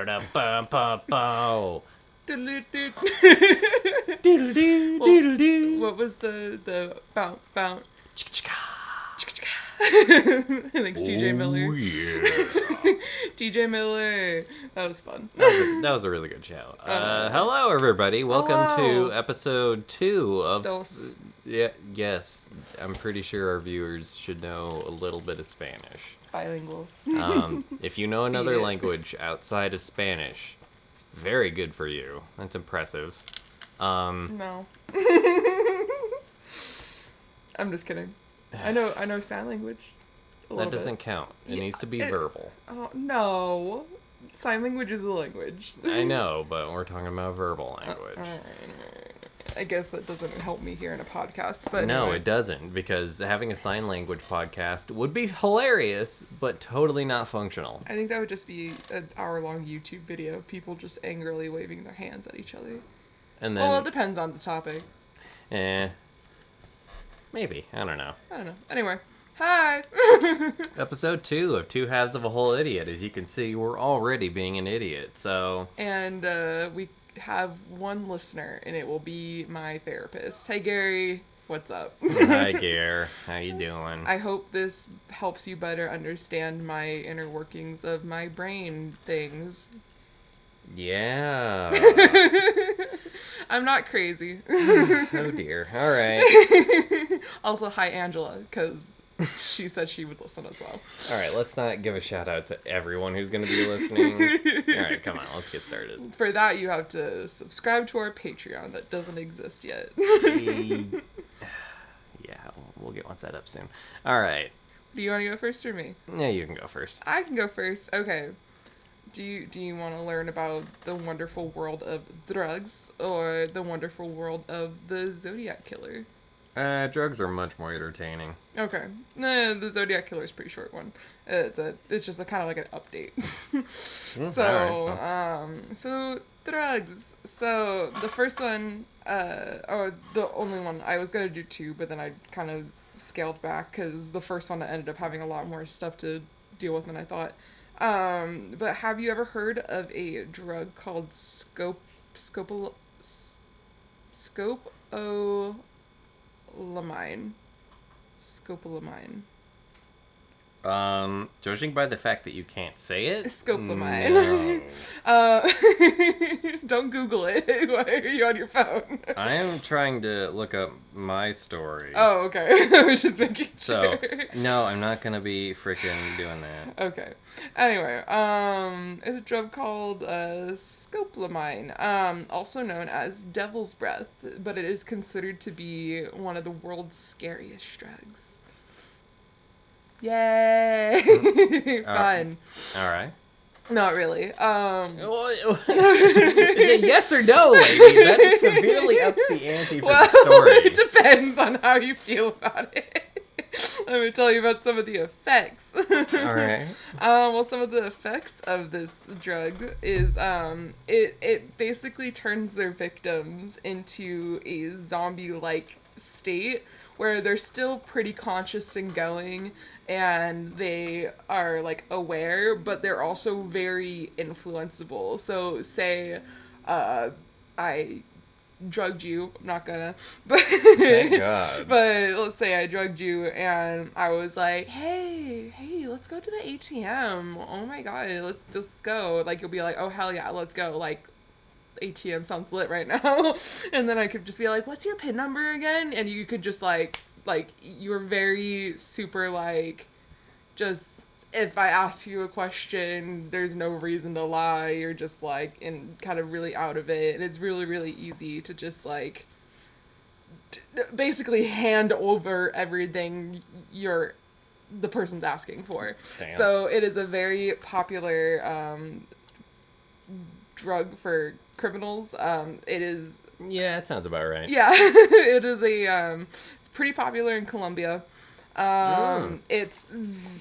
da bum bum bum. Doodle-doo. Doodle-doo, Well, doodle-doo. what was the bounce? Chicka-chicka. Thanks, TJ Miller. Oh, yeah. TJ Miller. That was fun. That was a really good show. Hello, everybody. Welcome hello. to episode 2 of... Dos. Yes. I'm pretty sure our viewers should know a little bit of Spanish. Bilingual. If you know another Eat it. language outside of Spanish, very good for you. That's impressive. No. I'm just kidding. I know sign language. That doesn't count. It needs to be verbal. Oh, no. Sign language is a language. I know, but we're talking about verbal language. Alright. I guess that doesn't help me here in a podcast, but No, anyway. it doesn't, because having a sign language podcast would be hilarious, but totally not functional. I think that would just be an hour-long YouTube video of people just angrily waving their hands at each other. And Well, it then, depends on the topic. maybe. I don't know. I don't know. Anyway. Hi! Episode 2 of Two Halves of a Whole Idiot. As you can see, we're already being an idiot, so... And we have one listener, and it will be my therapist. Hey, Gary. What's up? Hi, Gare. How you doing? I hope this helps you better understand my inner workings of my brain things. Yeah. I'm not crazy. Oh, dear. All right. Also, hi, Angela, because she said she would listen as well. All right, let's not give a shout-out to everyone who's going to be listening. All right, come on. Let's get started. For that, you have to subscribe to our Patreon that doesn't exist yet. Yeah, we'll get one set up soon. All right. Do you want to go first or me? Yeah, you can go first. I can go first. Okay. Do you want to learn about the wonderful world of drugs or the wonderful world of the Zodiac Killer? Drugs are much more entertaining. Okay. The Zodiac Killer is a pretty short one. It's just a kind of like an update. So drugs. So the first one, or the only one, I was gonna do 2, but then I kind of scaled back because the first one ended up having a lot more stuff to deal with than I thought. But have you ever heard of a drug called scopolamine? Scopolamine. Judging by the fact that you can't say it, Scopolamine. no. Don't Google it. Why are you on your phone? I am trying to look up my story. Oh, okay. I was just making sure. So, no, I'm not gonna be freaking doing that. Okay. Anyway, it's a drug called scopolamine, also known as devil's breath, but it is considered to be one of the world's scariest drugs. Yay! Fun. All right. Not really. Is it yes or no, lady? That severely ups the ante for the story. It depends on how you feel about it. Let me tell you about some of the effects. All right. Well, some of the effects of this drug is it basically turns their victims into a zombie-like state where they're still pretty conscious and going, and they are like aware, but they're also very influenceable. So say I drugged you, I'm not gonna, but Thank God. but let's say I drugged you and I was like, hey, let's go to the ATM. Oh my God, let's just go. Like, you'll be like, oh hell yeah, let's go. Like, ATM sounds lit right now. And then I could just be like, what's your PIN number again? And you could just like you're very super like, just, if I ask you a question, there's no reason to lie. You're just like in kind of really out of it. And it's really, really easy to just like basically hand over everything the person's asking for. Damn. So it is a very popular drug for criminals. It is... Yeah, that sounds about right. Yeah, it is it's pretty popular in Colombia. It's...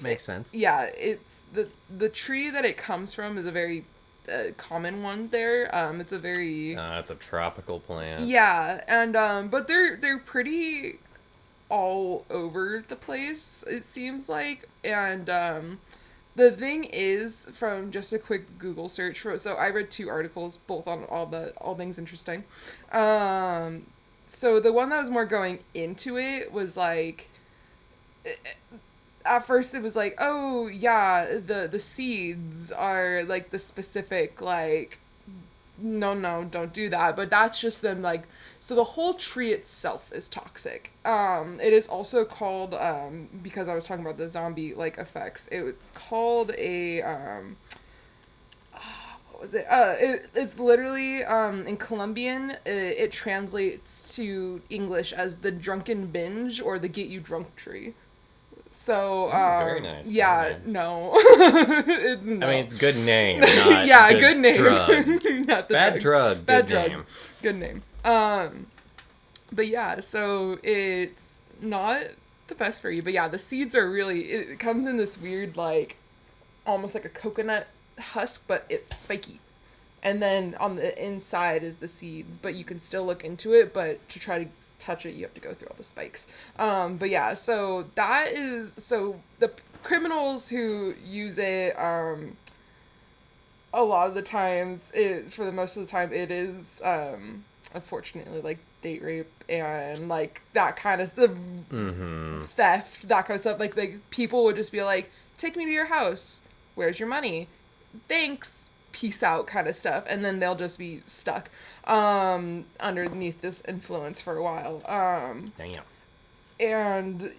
Makes sense. Yeah, it's... The tree that it comes from is a very common one there. It's a very... It's a tropical plant. Yeah, and, but they're pretty all over the place, it seems like, and, The thing is, from just a quick Google search for, so I read 2 articles, both on all things interesting. So the one that was more going into it was like, at first it was like, oh yeah, the seeds are like the specific, like, no, don't do that. But that's just them, like, so the whole tree itself is toxic. It is also called, because I was talking about the zombie like effects, it's called a what was it? It's literally in Colombian, it translates to English as the drunken binge or the get you drunk tree. So, very nice. Yeah, Very nice. No. No. I mean, good name, not yeah, good name. Drug. Not the Bad drug, Bad good drug. name. Good name. But yeah, so it's not the best for you. But yeah, the seeds are really, it comes in this weird, like, almost like a coconut husk, but it's spiky. And then on the inside is the seeds, but you can still look into it, but to try to touch it, you have to go through all the spikes. But yeah, so that is, so the criminals who use it, a lot of the times, for the most of the time, it is, unfortunately, like, date rape and, like, that kind of stuff, theft, that kind of stuff. Like, people would just be like, take me to your house. Where's your money? Thanks. Peace out kind of stuff. And then they'll just be stuck, underneath this influence for a while. Damn. And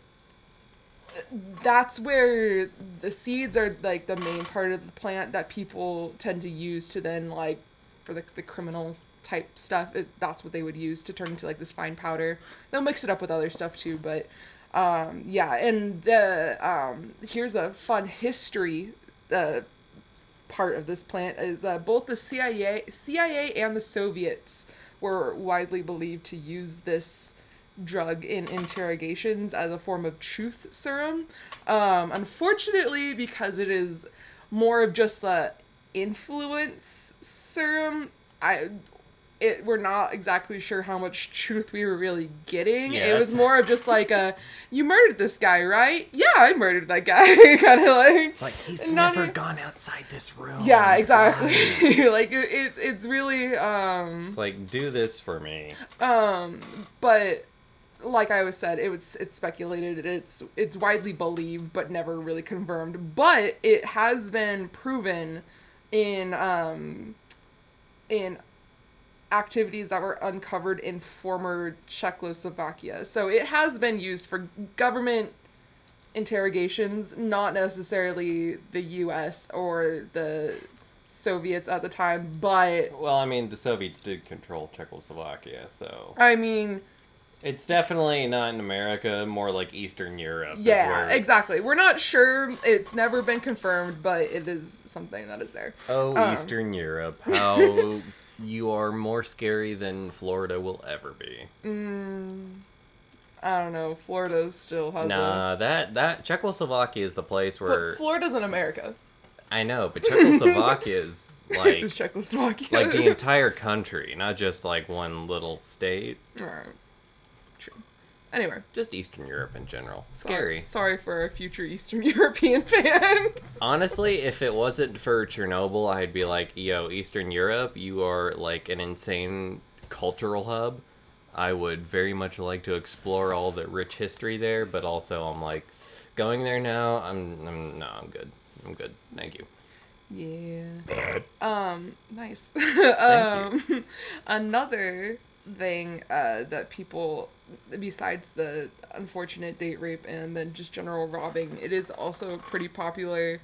that's where the seeds are, like, the main part of the plant that people tend to use to then, like, for the criminal type stuff, is that's what they would use to turn into, like, this fine powder. They'll mix it up with other stuff too, but yeah. And the here's a fun history part of this plant is both the CIA and the Soviets were widely believed to use this drug in interrogations as a form of truth serum. Unfortunately, because it is more of just a influence serum, we're not exactly sure how much truth we were really getting. Yeah, it was more of just like you murdered this guy, right? Yeah, I murdered that guy. Kind of like, it's like, he's never gone outside this room. Yeah, He's exactly. Like, it's really it's like, do this for me. But like I always said, it's speculated, it's widely believed but never really confirmed. But it has been proven in activities that were uncovered in former Czechoslovakia. So it has been used for government interrogations, not necessarily the US or the Soviets at the time, but... Well, I mean, the Soviets did control Czechoslovakia, so... I mean... It's definitely not in America, more like Eastern Europe. Yeah, exactly. We're not sure. It's never been confirmed, but it is something that is there. Oh, Eastern Europe. How you are more scary than Florida will ever be. I don't know. Florida still has that Czechoslovakia is the place where... But Florida's in America. I know, but Czechoslovakia is like... It's Czechoslovakia. Like the entire country, not just like one little state. Alright. True. Anyway. Just Eastern Europe in general. Scary. Sorry for our future Eastern European fans. Honestly, if it wasn't for Chernobyl, I'd be like, yo, Eastern Europe, you are like an insane cultural hub. I would very much like to explore all the rich history there, but also I'm like, going there now, I'm good. I'm good. Thank you. Yeah. Nice. Thank you. Another thing that people, besides the unfortunate date rape and then just general robbing, it is also pretty popular.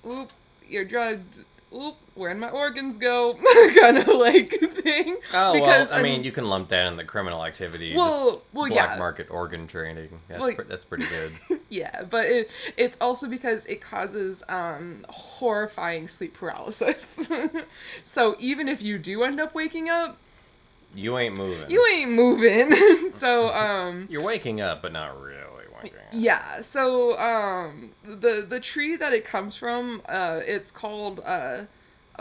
Oop, you're drugged. Oop, where'd my organs go? Kind of like thing. Oh, because, well, I mean, you can lump that in the criminal activity. Well, black yeah. market organ trading. That's pretty good. Yeah, but it's also because it causes horrifying sleep paralysis. So even if you do end up waking up, you ain't moving. So you're waking up, but not really waking up. Yeah. So the tree that it comes from, it's called a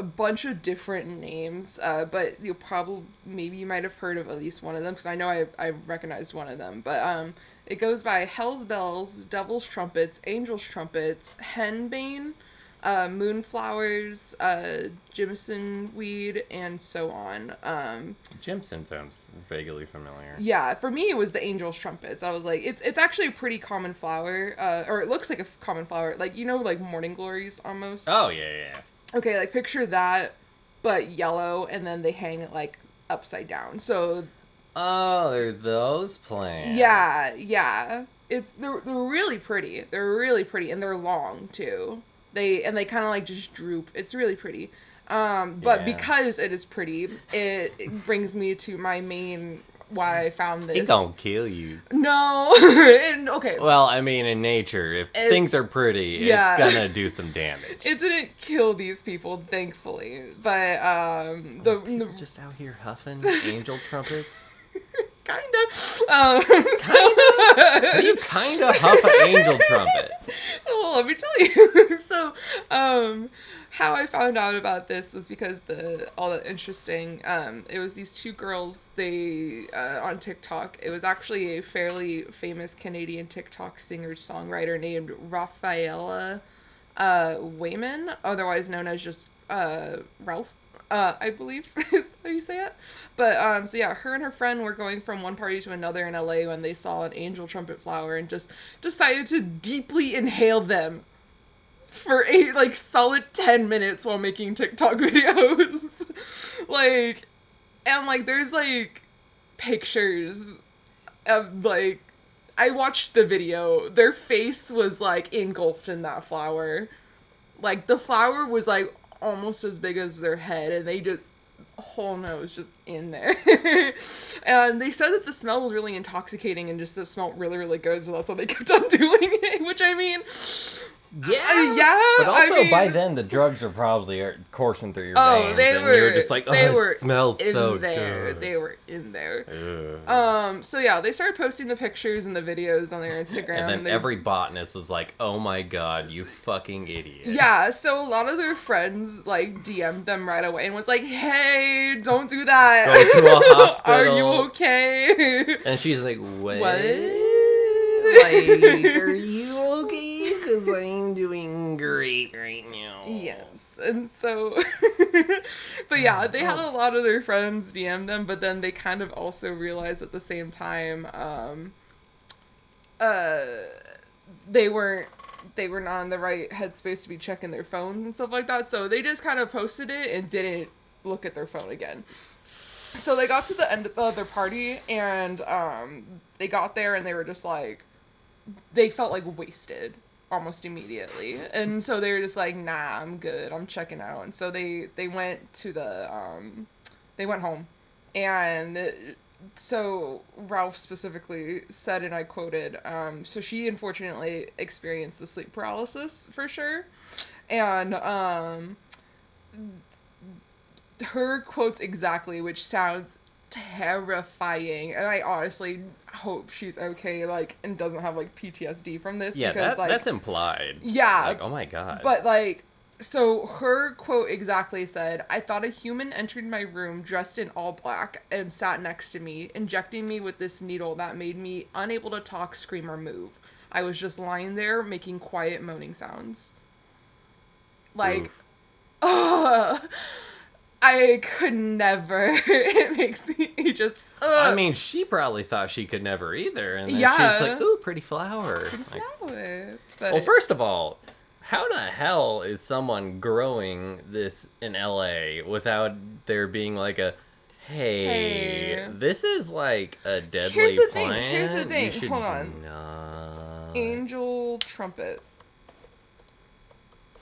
bunch of different names, but maybe you might have heard of at least one of them, because I know I recognized one of them. But It goes by Hell's Bells, Devil's Trumpets, Angel's Trumpets, Henbane, Moonflowers, Jimson Weed, and so on. Jimson sounds vaguely familiar. Yeah, for me it was the Angel's Trumpets. I was like, it's actually a pretty common flower, or it looks like a common flower. Like, you know, like morning glories almost. Oh, yeah. Okay, like picture that, but yellow, and then they hang like upside down. So. Oh, they're those plants. Yeah. They're really pretty. They're really pretty, and they're long too. They kind of like just droop. It's really pretty. But because it is pretty, it brings me to my main why I found this. It gonna kill you. No. And, okay. Well, I mean, in nature, if things are pretty, it's gonna do some damage. It didn't kill these people, thankfully. But People just out here huffing angel trumpets. Kinda. You kinda huff an angel trumpet. Well, let me tell you. So, how I found out about this was because all that interesting. It was these two girls. They on TikTok. It was actually a fairly famous Canadian TikTok singer-songwriter named Rafaela Wayman, otherwise known as just Ralph. I believe is how you say it. But, so yeah, her and her friend were going from one party to another in LA when they saw an angel trumpet flower and just decided to deeply inhale them for a, like, solid 10 minutes while making TikTok videos. Like, and, like, there's, like, pictures of, like, I watched the video. Their face was, like, engulfed in that flower. Like, the flower was, like, almost as big as their head, and they just whole nose just in there. And they said that the smell was really intoxicating and just the smelled really, really good, so that's why they kept on doing it, which I mean, yeah. But also, I mean, by then, the drugs are probably coursing through your veins, and you're just like, it smells so good. They were in there. So yeah, they started posting the pictures and the videos on their Instagram. And then every botanist was like, oh my god, you fucking idiot. Yeah, so a lot of their friends, like, DM'd them right away and was like, hey, don't do that. Go to a hospital. Are you okay? And she's like, what? Like, are you okay? Because I'm doing great right now. Yes. And so, but yeah, they had a lot of their friends DM them, but then they kind of also realized at the same time, they were not in the right headspace to be checking their phones and stuff like that. So they just kind of posted it and didn't look at their phone again. So they got to the end of their party, and they got there and they were just like, they felt like wasted almost immediately. And so they were just like, nah, I'm good. I'm checking out. And so they went to they went home. And so Ralph specifically said, and I quoted, so she unfortunately experienced the sleep paralysis for sure. And her quotes exactly, which sounds terrifying, and I honestly hope she's okay, like, and doesn't have, like, PTSD from this. Yeah, because, like, that's implied. Yeah. Like, oh my god. But, like, so her quote exactly said, I thought a human entered my room dressed in all black and sat next to me, injecting me with this needle that made me unable to talk, scream, or move. I was just lying there making quiet moaning sounds. Like, I could never. It makes me just. I mean, she probably thought she could never either, and then she's like, "Ooh, pretty flower." But... Well, first of all, how the hell is someone growing this in LA without there being like a, hey. This is like a deadly plant. Here's the thing. You should Hold on. not. Angel trumpet.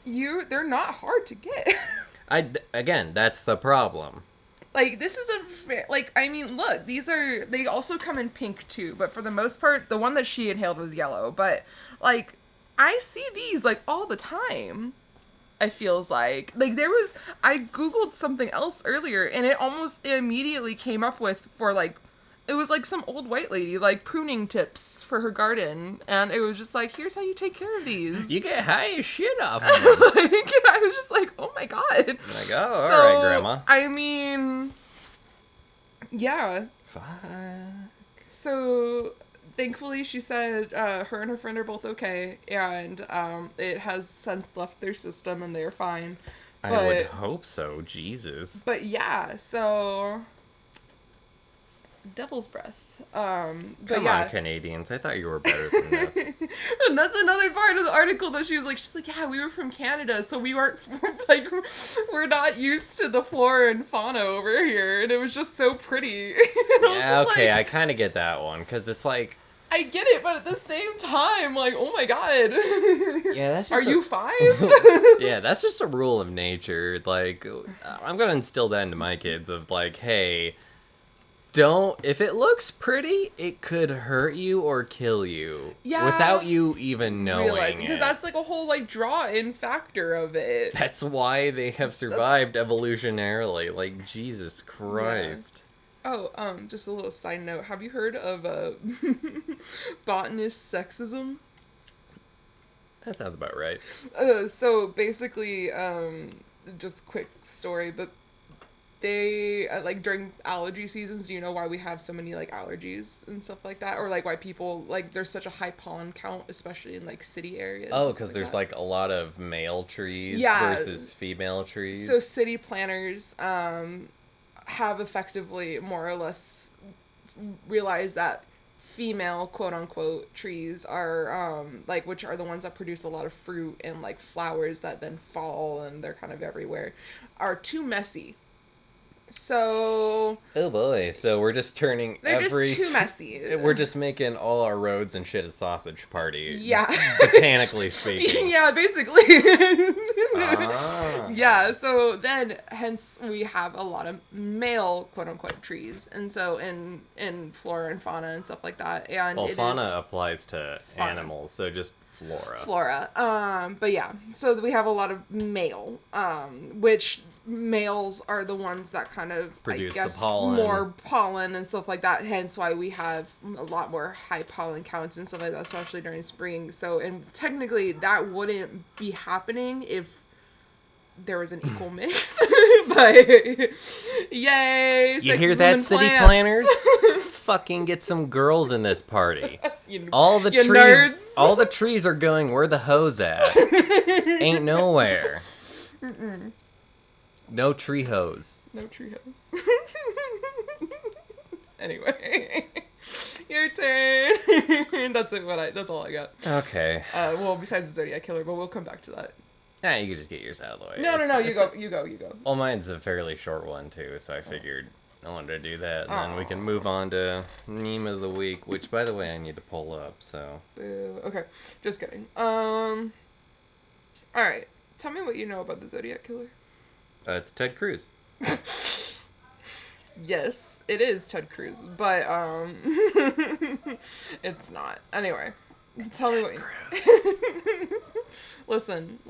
They're not hard to get. Again, that's the problem. Like, this is I mean, look, they also come in pink too, but for the most part, the one that she inhaled was yellow, but, like, I see these, like, all the time, it feels like. Like, I Googled something else earlier, and it almost immediately came up with, it was, like, some old white lady, like, pruning tips for her garden, and it was just like, here's how you take care of these. You get high as shit off of them. Like, I was just like, oh my god. Like, oh, so, alright, Grandma. I mean, yeah. Fuck. So, thankfully, she said her and her friend are both okay, and it has since left their system and they're fine. But, I would hope so. Jesus. But yeah, so devil's breath. But Come yeah. on, Canadians. I thought you were better than this. And that's another part of the article that she's like, yeah, we were from Canada, so we weren't, like, we're not used to the flora and fauna over here, and it was just so pretty. Yeah, okay, I kind of get that one, because it's like... I get it, but at the same time, like, oh my god. Yeah, that's just Are you 5? Yeah, that's just a rule of nature. Like, I'm gonna instill that into my kids of, like, hey... Don't, if it looks pretty, it could hurt you or kill you. Yeah. Without you even knowing Realizing, because it. that's like a whole like draw-in factor of it. That's why they have survived evolutionarily. Like, Jesus Christ. Yeah. Oh, just a little side note. Have you heard of botanist sexism? That sounds about right. So basically, just quick story, but they like during allergy seasons, do you know why we have so many like allergies and stuff like that, or like why people like there's such a high pollen count, especially in like city areas? Oh, because there's like a lot of male trees versus female trees. So city planners have effectively more or less realized that female quote unquote trees are like, which are the ones that produce a lot of fruit and like flowers that then fall and they're kind of everywhere, are too messy. So... Oh boy, so we're just turning they're just too messy. We're just making all our roads and shit a sausage party. Yeah. Botanically speaking. Yeah, basically. Ah. Yeah, so then, hence, we have a lot of male, quote-unquote, trees. And so, in flora and fauna and stuff like that. And well, fauna applies to fauna. animals, so just flora. Flora. But yeah, so we have a lot of male, which... males are the ones that kind of produce, I guess, the pollen. More pollen and stuff like that, hence why we have a lot more high pollen counts and stuff like that, especially during spring. So, and technically that wouldn't be happening if there was an equal mix. But yay, you hear that, city planners? Fucking get some girls in this party. All the trees nerds. All the trees are going where the hoes at. Ain't nowhere. Mm-mm. No tree hose. No tree hose. Anyway, your turn. That's it. That's all I got. Okay. Well, besides the Zodiac Killer, but we'll come back to that. Nah, you can just get yours out of the way. No. You go. Well, mine's a fairly short one too, so I figured I wanted to do that, and then we can move on to meme of the week, which, by the way, I need to pull up. So. Boo. Okay, just kidding. All right. Tell me what you know about the Zodiac Killer. It's Ted Cruz. Yes, it is Ted Cruz, but it's not. Anyway, tell me what. Listen.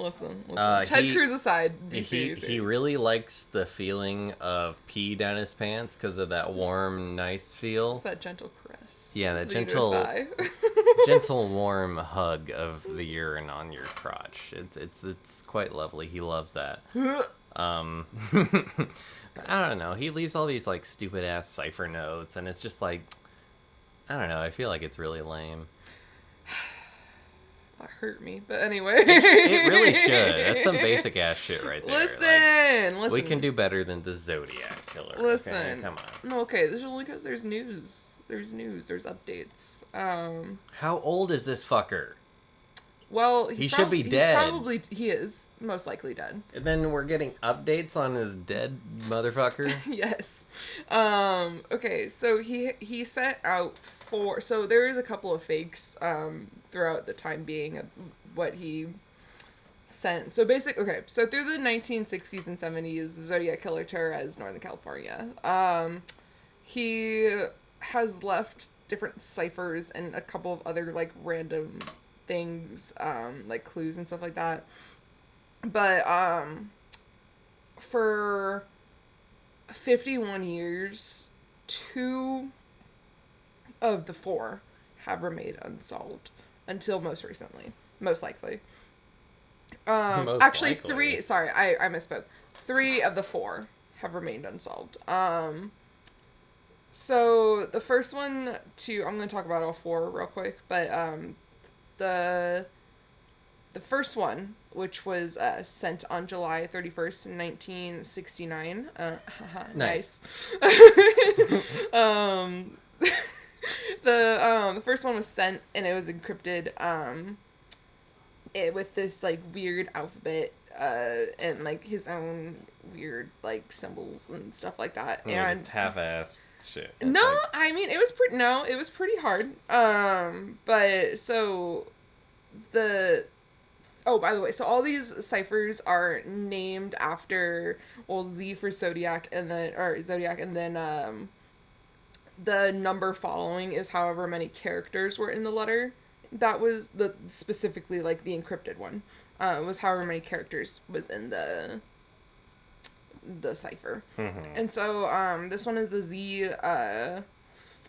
Ted Cruz aside, he really likes the feeling of pee down his pants because of that warm, nice feel. It's that gentle caress. Yeah, that gentle, warm hug of the urine on your crotch. It's quite lovely. He loves that. I don't know. He leaves all these like stupid ass cipher notes, and it's just like, I don't know. I feel like it's really lame. That hurt me, but anyway. It really should. That's some basic ass shit right there. Listen. We can do better than the Zodiac Killer. Listen. Okay? Come on. Okay, this is only because there's news. There's updates. How old is this fucker? Well, he should be dead. He is most likely dead. And then we're getting updates on his dead motherfucker. Yes. Okay, so he sent out so there is a couple of fakes throughout the time being of what he sent. So so through the 1960s and 70s, the Zodiac Killer terrorized Northern California. He has left different ciphers and a couple of other like random things, like clues and stuff like that. But for 51 years, 2 of the 4 have remained unsolved until most recently, most likely. Actually, likely. 3. Sorry, I misspoke. 3 of the 4 have remained unsolved. So the first one I'm going to talk about all four real quick, but the first one, which was sent on July 31st, 1969. Nice. um, the first one was sent, and it was encrypted with this like weird alphabet and like his own weird like symbols and stuff like that. And just half-assed shit. No, Like, I mean it was pretty hard. But so the oh, by the way, so all these ciphers are named after, well, Z for Zodiac, and then the number following is however many characters were in the letter. That was specifically like the encrypted one. Was however many characters was in the cipher. mm-hmm. And so this one is the Z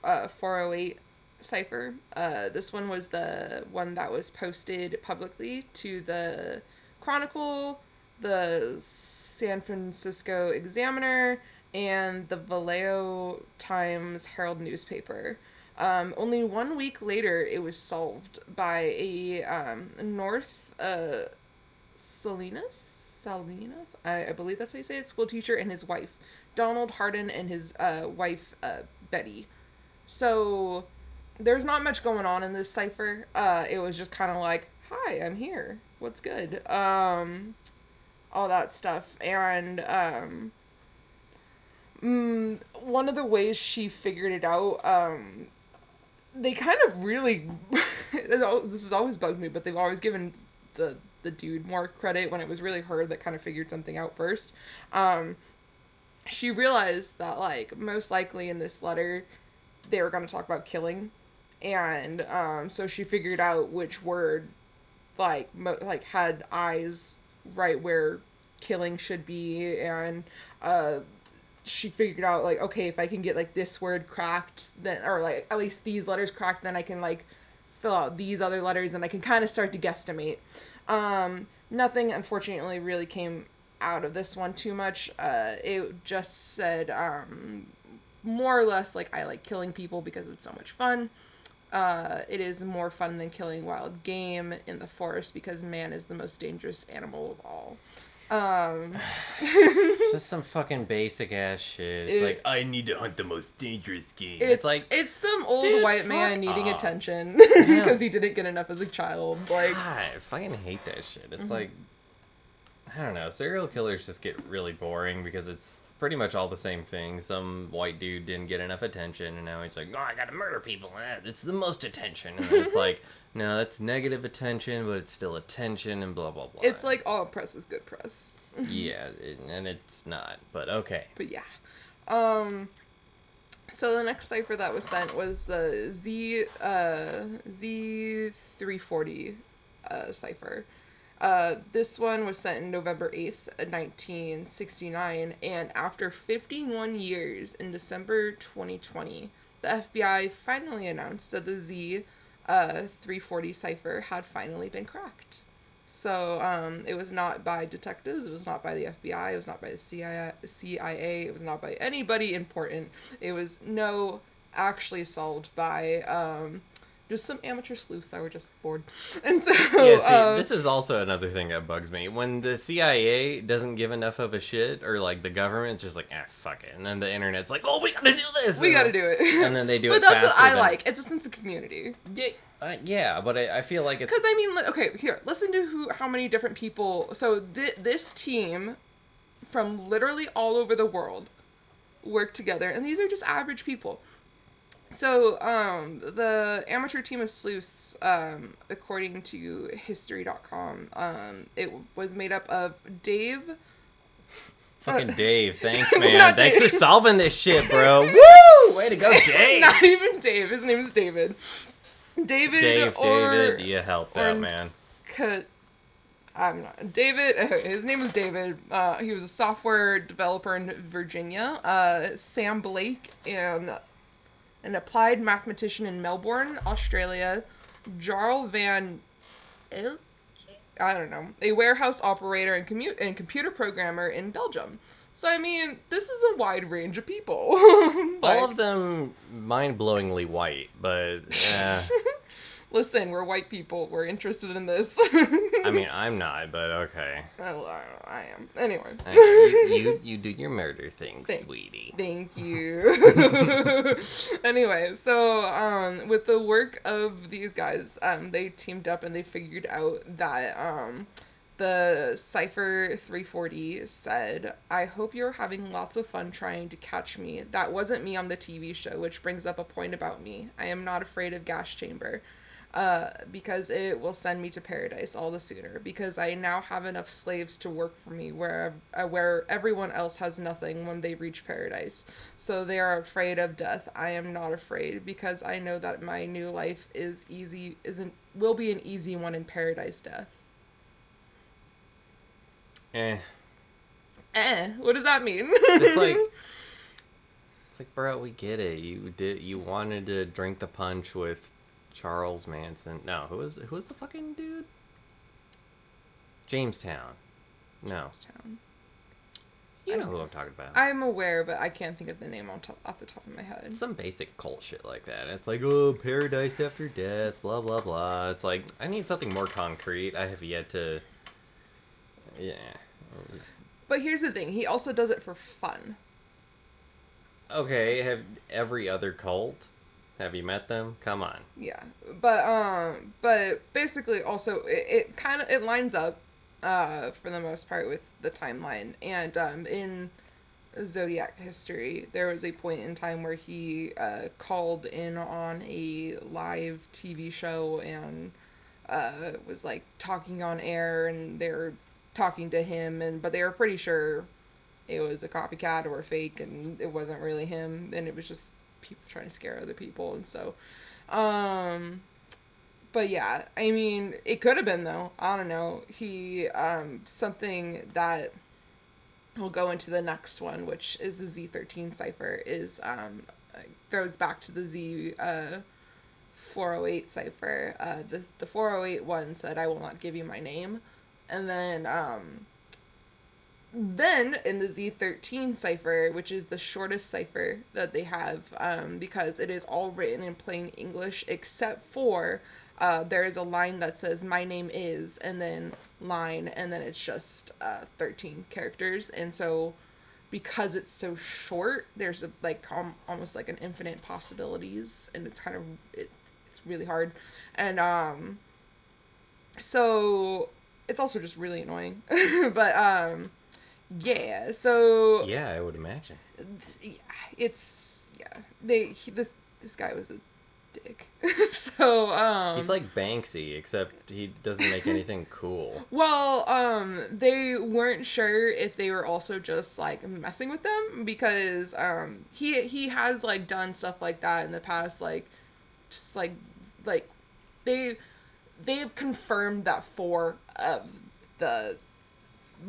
408 cipher. This one was the one that was posted publicly to the Chronicle, the San Francisco Examiner, and the Vallejo Times Herald newspaper. Only 1 week later, it was solved by a North Salinas, I believe that's how you say it, school teacher and his wife, Donald Hardin, and his wife, Betty. So there's not much going on in this cipher. It was just kind of like, hi, I'm here. What's good? All that stuff. And one of the ways she figured it out, they kind of really, this has always bugged me, but they've always given the dude more credit when it was really her that kind of figured something out first. She realized that, like, most likely in this letter, they were going to talk about killing. And so she figured out which word, like, had eyes right where killing should be. And she figured out, like, okay, if I can get, like, this word cracked, then, or, like, at least these letters cracked, then I can, like, fill out these other letters, and I can kind of start to guesstimate. Nothing, unfortunately, really came out of this one too much. It just said, more or less, like, I like killing people because it's so much fun. It is more fun than killing wild game in the forest because man is the most dangerous animal of all. It's just some fucking basic ass shit. It's like, I need to hunt the most dangerous game. It's like, it's some old white man needing attention because he didn't get enough as a child. Like, God, I fucking hate that shit. It's like, I don't know, serial killers just get really boring because it's pretty much all the same thing. Some white dude didn't get enough attention, and now he's like, oh, I gotta murder people. It's the most attention. And then it's like, no, that's negative attention, but it's still attention, and blah, blah, blah. It's like all press is good press. Yeah, and it's not, but okay. But yeah. So the next cipher that was sent was the Z340 cipher. This one was sent on November 8th, 1969, and after 51 years, in December 2020, the FBI finally announced that the Z340 cipher had finally been cracked. So, it was not by detectives, it was not by the FBI, it was not by the CIA, it was not by anybody important. It was actually solved by, just some amateur sleuths that were just bored. And so, yeah, see, this is also another thing that bugs me. When the CIA doesn't give enough of a shit, or like the government's just like, fuck it. And then the internet's like, oh, we gotta do this. We gotta do it. And then they do it faster. But that's what I like. It's a sense of community. Yeah, but I feel like it's... Because, I mean, okay, here, listen to how many different people... So, this team, from literally all over the world, work together. And these are just average people. So, the amateur team of sleuths, according to history.com, it was made up of Dave... Fucking Dave, thanks, man. Thanks Dave. for solving this shit, bro. Woo! Way to go, Dave! Not even Dave. His name is David. David, you helped out, man. I'm not. David, his name was David. He was a software developer in Virginia. Sam Blake, and an applied mathematician in Melbourne, Australia. Jarl Van I don't know, a warehouse operator and computer programmer in Belgium. So, I mean, this is a wide range of people. All of them mind-blowingly white, but Listen, we're white people. We're interested in this. I mean, I'm not, but okay. Oh, I am. Anyway. You do your murder thing, sweetie. Thank you. Anyway, so with the work of these guys, they teamed up and they figured out that the Cypher 340 said, "I hope you're having lots of fun trying to catch me. That wasn't me on the TV show, which brings up a point about me. I am not afraid of gas chamber. Because it will send me to paradise all the sooner, because I now have enough slaves to work for me where everyone else has nothing when they reach paradise. So they are afraid of death. I am not afraid, because I know that my new life will be an easy one in paradise death." What does that mean? It's like, bro, we get it. You wanted to drink the punch with Charles Manson. No, who was the fucking dude? Jamestown. No. Jamestown. You know who I'm talking about. I'm aware, but I can't think of the name off the top of my head. Some basic cult shit like that. It's like, oh, paradise after death, blah, blah, blah. It's like, I need something more concrete. I have yet to... Yeah. But here's the thing. He also does it for fun. Okay, have every other cult... Have you met them? Come on. Yeah, but basically also it lines up, for the most part with the timeline, and in Zodiac history there was a point in time where he called in on a live TV show and was like talking on air, and they were talking to him, but they were pretty sure it was a copycat or fake, and it wasn't really him, and it was just people trying to scare other people. And so but yeah, I mean, it could have been, though. I don't know. He something that we'll go into the next one, which is the Z13 cipher, is goes back to the Z 408 cipher. The 408 one said, "I will not give you my name," and then in the Z13 cipher, which is the shortest cipher that they have, because it is all written in plain English, except for there is a line that says "my name is," and then line, and then it's just 13 characters. And so because it's so short, there's almost like an infinite possibilities, and it's kind of it's really hard. And so it's also just really annoying. But yeah, so... Yeah, I would imagine. This guy was a dick. So, he's like Banksy, except he doesn't make anything cool. Well, they weren't sure if they were also just, like, messing with them, because, he has, like, done stuff like that in the past, like, just, like, they've confirmed that 4 of the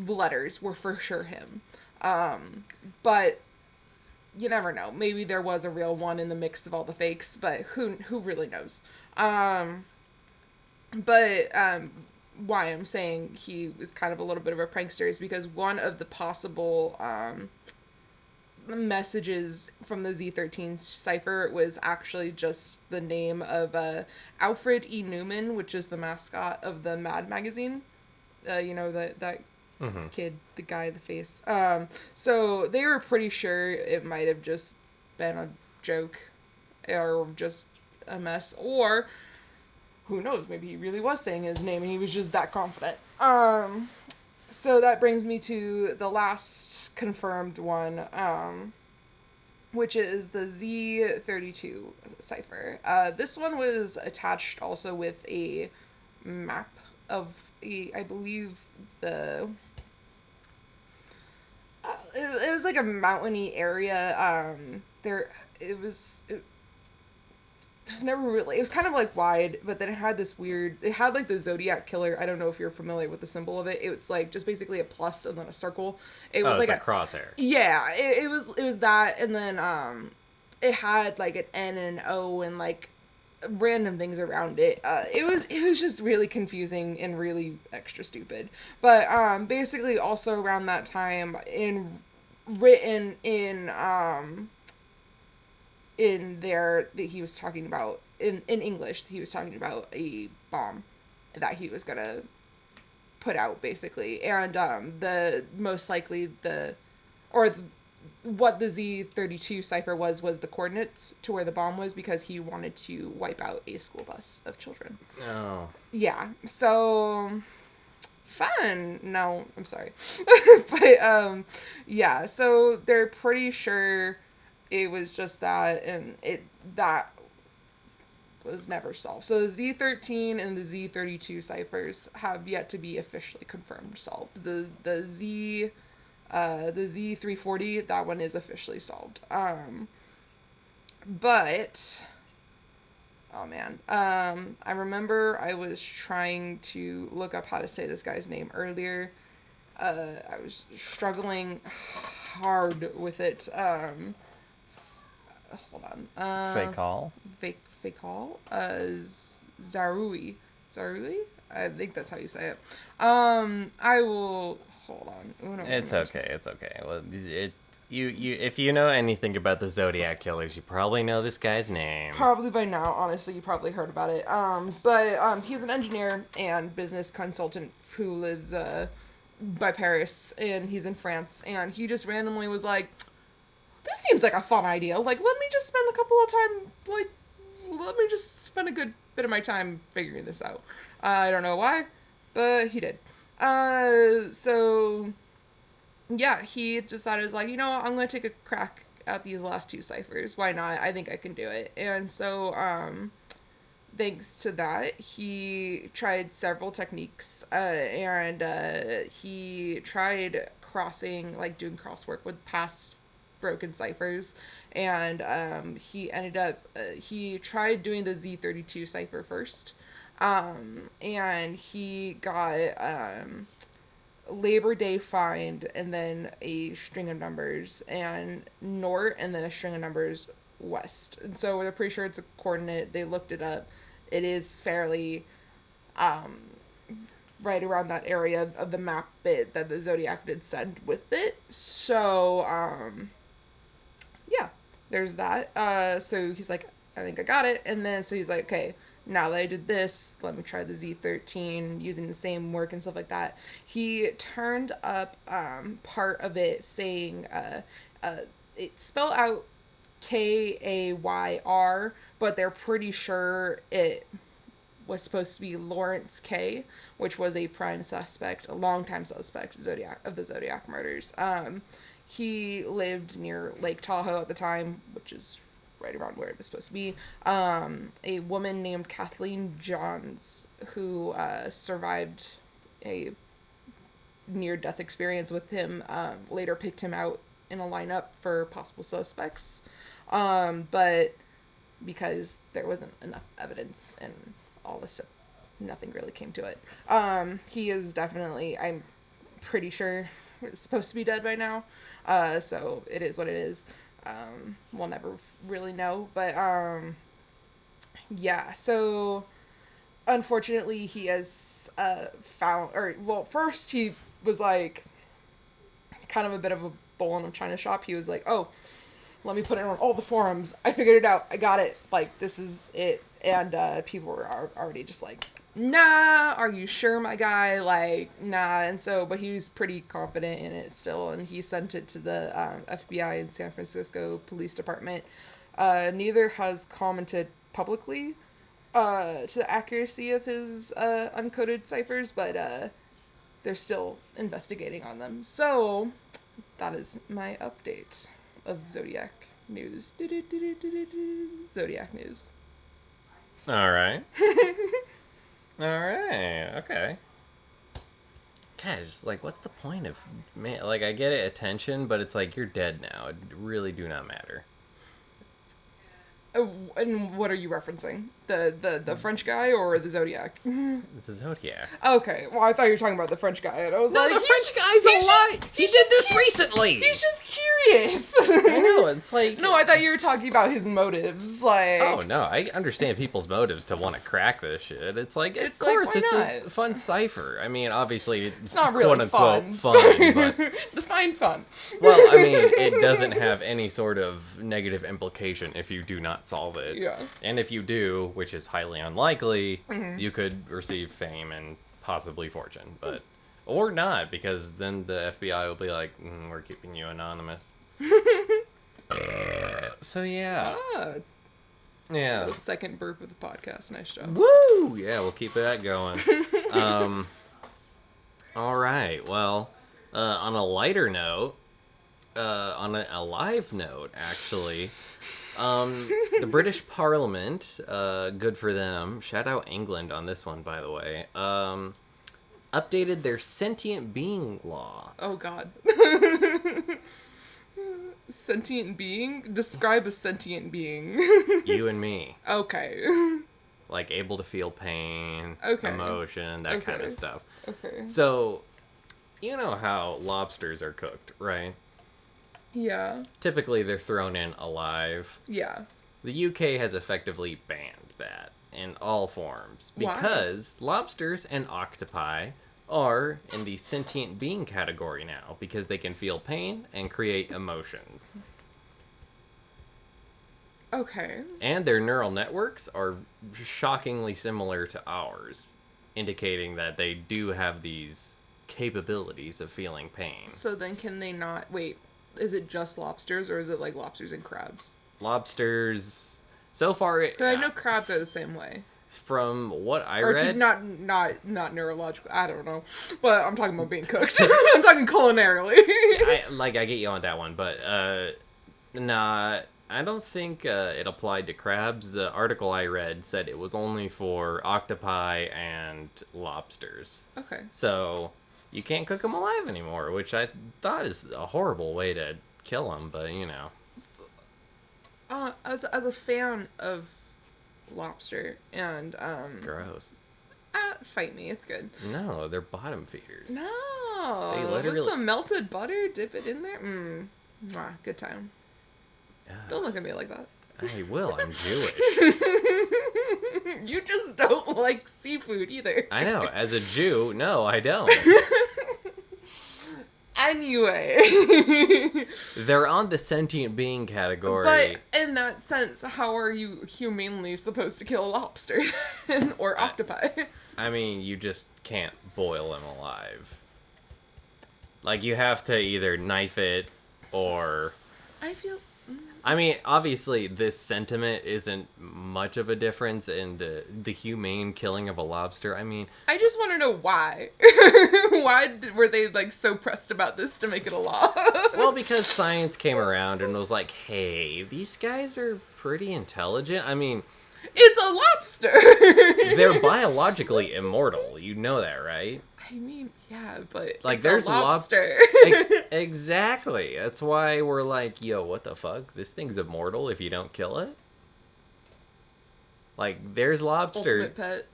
letters were for sure him. But you never know. Maybe there was a real one in the mix of all the fakes, but who really knows? But why I'm saying he was kind of a little bit of a prankster is because one of the possible messages from the Z13 cipher was actually just the name of Alfred E. Newman, which is the mascot of the Mad magazine. You know, that kid, the guy, the face. So they were pretty sure it might have just been a joke or just a mess, or who knows, maybe he really was saying his name and he was just that confident. So that brings me to the last confirmed one, which is the Z32 cipher. This one was attached also with a map of I believe it was like a mountainy area. It was never really, it was kind of like wide, but then it had like the Zodiac Killer. I don't know if you're familiar with the symbol of it. It's like just basically a plus and then a circle. It was like a crosshair. Yeah, it was that, and then it had like an N and an O and like random things around it. It was just really confusing and really extra stupid. But basically also around that time, in written in there that he was talking about in English. He was talking about a bomb that he was gonna put out, basically, and the most likely what the Z32 cipher was the coordinates to where the bomb was, because he wanted to wipe out a school bus of children. Oh. Yeah. So fun. No, I'm sorry. But yeah, so they're pretty sure it was just that, and that was never solved. So the Z13 and the Z32 ciphers have yet to be officially confirmed solved. The Z340, that one is officially solved. But oh man, I remember I was trying to look up how to say this guy's name earlier. I was struggling hard with it. Hold on. Fakal? Zarui. Zarui? I think that's how you say it. I will hold on. It's okay. Well, if you know anything about the Zodiac Killers, you probably know this guy's name. Probably by now, honestly, you probably heard about it. But he's an engineer and business consultant who lives by Paris, and he's in France, and he just randomly was like, this seems like a fun idea. Like, let me just spend a good bit of my time figuring this out. I don't know why, but he did. So yeah, he decided, like, I'm going to take a crack at these last two ciphers. Why not? I think I can do it. And so, thanks to that, he tried several techniques, and he tried doing crosswork with past broken ciphers, and he ended up he tried doing the Z32 cipher first, and he got Labor Day find, and then a string of numbers, and north, and then a string of numbers west. And so they're pretty sure it's a coordinate. They looked it up. It is fairly right around that area of the map bit that the Zodiac did send with it. So yeah, there's that. So he's like, I think I got it. And then so he's like, okay, now that I did this, let me try the Z13 using the same work and stuff like that. He turned up part of it saying it's spelled out Kayr, but they're pretty sure it was supposed to be Lawrence K, which was a prime suspect, a longtime suspect of the Zodiac murders. He lived near Lake Tahoe at the time, which is right around where it was supposed to be. A woman named Kathleen Johns, who survived a near-death experience with him, later picked him out in a lineup for possible suspects. But because there wasn't enough evidence and all this stuff, nothing really came to it. He is definitely, I'm pretty sure, supposed to be dead by now. So it is what it is. We'll never really know, but yeah, so unfortunately he has first he was like kind of a bit of a bull in a china shop. He was like, oh, let me put it on all the forums, I figured it out, I got it, like, this is it. And people were already just like, nah, are you sure, my guy? Like, nah. And so, but he was pretty confident in it still, and he sent it to the FBI and San Francisco Police Department. Neither has commented publicly to the accuracy of his uncoded ciphers, but they're still investigating on them. So that is my update of Zodiac news. Zodiac news. All right. Okay. Guys, like, what's the point of, man, like, I get it, attention, but it's like, you're dead now. It really do not matter. And what are you referencing? The French guy or the Zodiac? The Zodiac. Okay, well, I thought you were talking about the French guy, and I was like, the French guy's alive! He did this recently! He's just curious! I know, it's like... No, I thought you were talking about his motives, like... Oh, no, I understand people's motives to want to crack this shit. It's like, of like, course, why not? it's a fun cipher. I mean, obviously, it's not really quote-unquote fun, but... The find fun. Well, I mean, it doesn't have any sort of negative implication if you do not solve it. Yeah. And if you do, which is highly unlikely, you could receive fame and possibly fortune, but or not, because then the FBI will be like, we're keeping you anonymous. So yeah. Yeah. The second burp of the podcast. Nice job. Woo! Yeah, we'll keep that going. All right. Well, on a lighter note, on a live note, actually, the British Parliament, good for them. Shout out England on this one, by the way. Updated their sentient being law. Oh, God. Sentient being? Describe a sentient being. You and me. Okay. Like, able to feel pain, Okay. emotion, that kind of Okay. stuff. Okay. So, you know how lobsters are cooked, right? Yeah. Typically, they're thrown in alive. Yeah. The UK has effectively banned that in all forms Why? because lobsters and octopi are in the sentient being category now because they can feel pain and create emotions. Okay. And their neural networks are shockingly similar to ours, indicating that they do have these capabilities of feeling pain. So then can they not... Wait, is it just lobsters or is it like lobsters and crabs? Lobsters, so far, Because I know crabs are the same way. from what I Or read, not neurological. I don't know. But I'm talking about being cooked. I'm talking culinarily. I get you on that one, but nah, I don't think it applied to crabs. The article I read said it was only for octopi and lobsters. Okay. So you can't cook them alive anymore, which I thought is a horrible way to kill them, but you know. As a fan of lobster and Gross. fight me, it's good. No, they're bottom feeders. No. They literally- With some melted butter, dip it in there. Mwah, good time. Don't look at me like that. I will, I'm Jewish. You just don't like seafood either. I know, as a Jew, no, I don't. Anyway. They're on the sentient being category. But in that sense, how are you humanely supposed to kill a lobster or octopi? I mean, you just can't boil them alive. Like, you have to either knife it or... I feel... I mean, obviously, this sentiment isn't much of a difference in the humane killing of a lobster. I mean... I just want to know why. Why were they, like, so pressed about this to make it a law? Well, because science came around and was like, hey, these guys are pretty intelligent. I mean... It's a lobster! They're biologically immortal. You know that, right? I mean, yeah, but Like, it's there's a lobster. Exactly. That's why we're like, yo, what the fuck? This thing's immortal if you don't kill it? Like, there's lobster. Ultimate pet.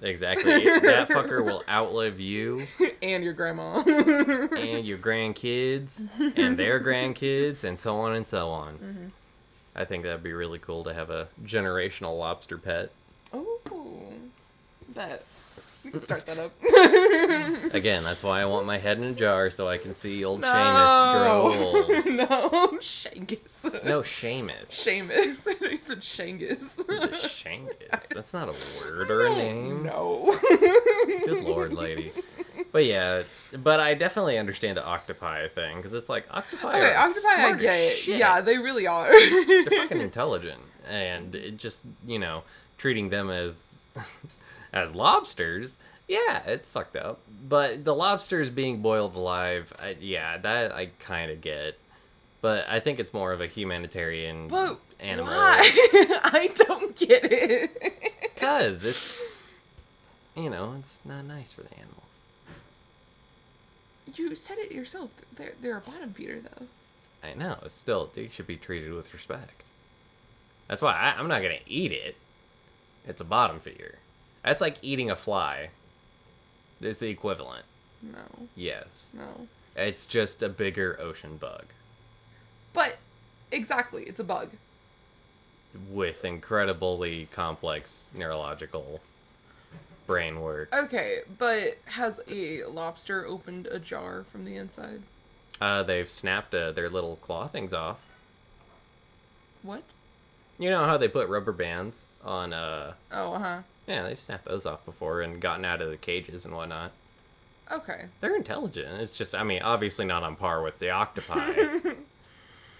Exactly. That fucker will outlive you And your grandma. and your grandkids and their grandkids and so on and so on. Mm-hmm. I think that'd be really cool to have a generational lobster pet. Oh, bet. We can start that up. Again, that's why I want my head in a jar so I can see old Seamus grow old. No, Shangus. No, Seamus. Seamus. I think you said Shangus. The Shangus. That's not a word or a name. No. Good lord, lady. But yeah, but I definitely understand the octopi thing, because it's like, octopi Okay, are octopi, I smart get as it. shit. Yeah, they really are. They're fucking intelligent. And it just, you know, treating them as as lobsters, yeah, it's fucked up. But the lobsters being boiled alive, that I kind of get. But I think it's more of a humanitarian But animal. why? I don't get it. Because it's, you know, it's not nice for the animals. You said it yourself. They're a bottom feeder, though. I know. Still, they should be treated with respect. That's why I'm not going to eat it. It's a bottom feeder. That's like eating a fly. It's the equivalent. No. Yes. No. It's just a bigger ocean bug. But, exactly, it's a bug. With incredibly complex neurological brain works. Okay, but has a lobster opened a jar from the inside? They've snapped their little claw things off. What? You know how they put rubber bands on, Oh, uh-huh. Yeah, they've snapped those off before and gotten out of the cages and whatnot. Okay. They're intelligent. It's just, I mean, obviously not on par with the octopi.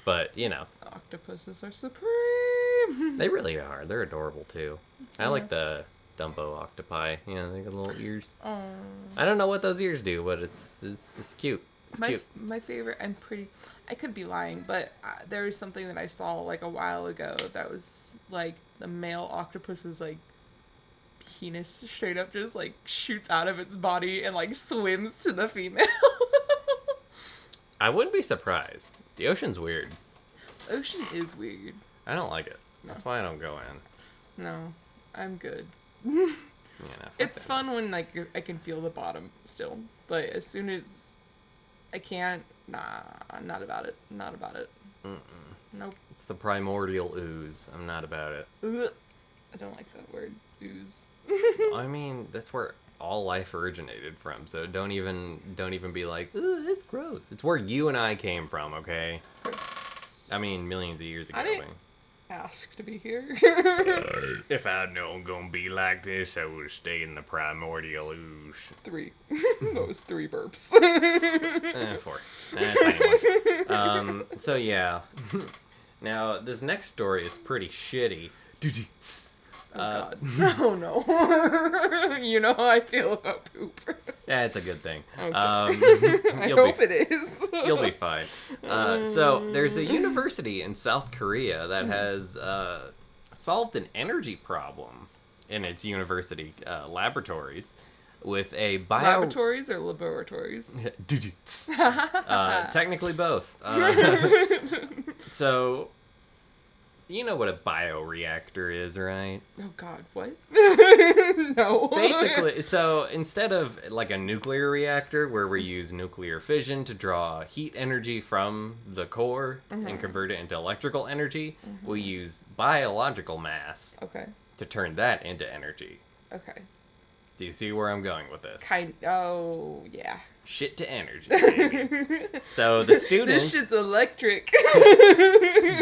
But, you know. Octopuses are supreme. They really are. They're adorable, too. I like the Dumbo octopi. You know, they got little ears. Oh. I don't know what those ears do, but it's cute. It's cute. My favorite, I could be lying, but there was something that I saw like a while ago that was like the male octopus's like penis straight up just like shoots out of its body and like swims to the female. I wouldn't be surprised. The ocean's weird. Ocean is weird. I don't like it. That's why I don't go in. No, I'm good. You know, It's fun when like I can feel the bottom still, but as soon as I can't, nah, I'm not about it. Not about it. Mm-mm. Nope. It's the primordial ooze. I'm not about it. Ugh. I don't like that word, ooze. I mean, that's where all life originated from. So don't even be like, ooh, that's gross. It's where you and I came from, okay? I mean, millions of years ago. I didn't ask to be here. If I'd known gonna be like this, I would stay in the primordial ooze. 3. That was 3 burps. 4. Tiny ones. So yeah. Now, this next story is pretty shitty. Oh god. Oh no. You know how I feel about poop. Yeah, it's a good thing. Okay. I hope it is. You'll be fine. So there's a university in South Korea that has solved an energy problem in its university laboratories with a Laboratories or laboratories? Technically both. So you know what a bioreactor is, right? Oh god, what? No. Basically, so instead of like a nuclear reactor where we use nuclear fission to draw heat energy from the core and convert it into electrical energy, we use biological mass to turn that into energy. Okay. Do you see where I'm going with this? Oh, yeah. Shit to energy, baby. So the students... This shit's electric.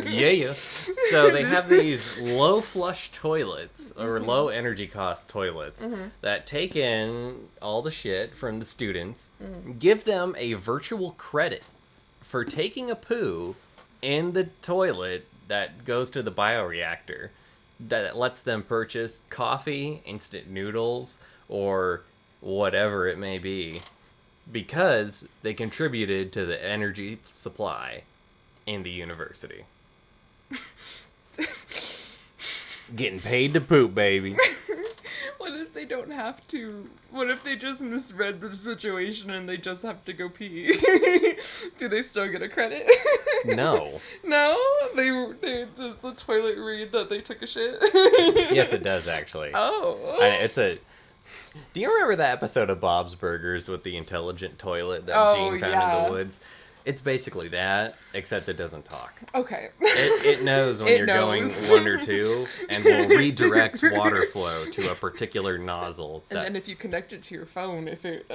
Yeah. So they have these low flush toilets, or low energy cost toilets, that take in all the shit from the students, give them a virtual credit for taking a poo in the toilet that goes to the bioreactor, that lets them purchase coffee, instant noodles, or whatever it may be, because they contributed to the energy supply in the university. Getting paid to poop, baby. What if they don't have to? What if they just misread the situation and they just have to go pee? Do they still get a credit? No. No? Does the toilet read that they took a shit? Yes, it does, actually. Oh. Do you remember that episode of Bob's Burgers with the intelligent toilet that Gene found in the woods? It's basically that, except it doesn't talk. Okay. It knows when you're going 1 or 2, and will redirect water flow to a particular nozzle. And then if you connect it to your phone, if it